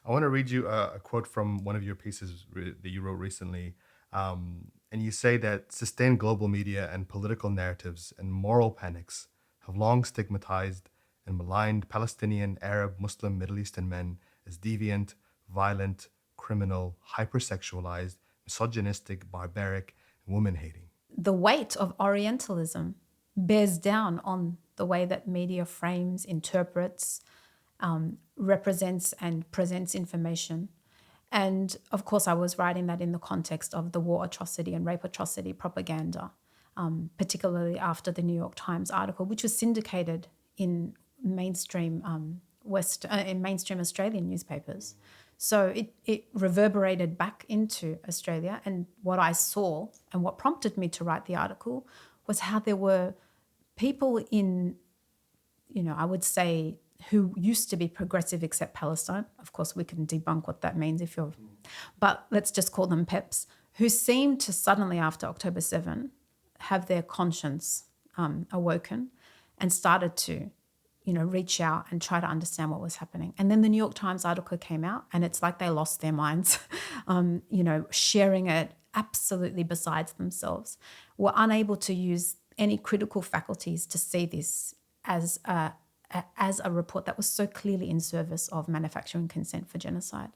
I want to read you a quote from one of your pieces that you wrote recently. And you say that sustained global media and political narratives and moral panics have long stigmatized and maligned Palestinian, Arab, Muslim, Middle Eastern men as deviant, violent, criminal, hypersexualized, misogynistic, barbaric, and woman hating. The weight of Orientalism bears down on the way that media frames, interprets, represents, and presents information. And of course, I was writing that in the context of the war atrocity and rape atrocity propaganda, particularly after the New York Times article, which was syndicated in mainstream in mainstream Australian newspapers. So it reverberated back into Australia. And what I saw and what prompted me to write the article was how there were people in, I would say, who used to be progressive except Palestine. Of course, we can debunk what that means but let's just call them PEPs, who seemed to suddenly, after October 7, have their conscience awoken and started to, reach out and try to understand what was happening. And then the New York Times article came out, and it's like they lost their minds, sharing it absolutely besides themselves, were unable to use any critical faculties to see this as a report that was so clearly in service of manufacturing consent for genocide.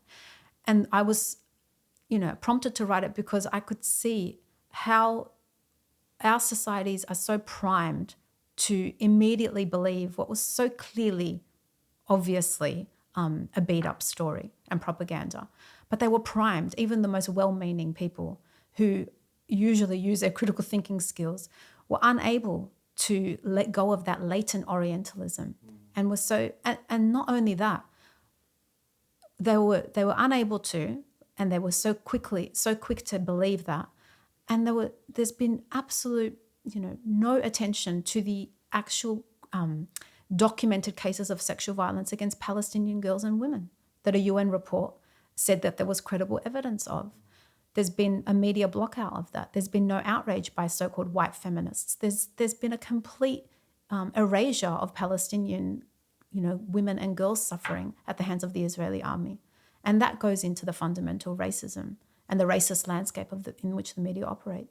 And I was, prompted to write it because I could see how our societies are so primed to immediately believe what was so clearly, obviously, a beat-up story and propaganda. But they were primed, even the most well-meaning people who usually use their critical thinking skills were unable to let go of that latent Orientalism, and were so. And not only that, they were unable to, and they were so quick to believe that, and there's been absolute, no attention to the actual documented cases of sexual violence against Palestinian girls and women that a UN report said that there was credible evidence of. There's been a media blockout of that. There's been no outrage by so-called white feminists. There's been a complete erasure of Palestinian, women and girls suffering at the hands of the Israeli army. And that goes into the fundamental racism and the racist landscape in which the media operates.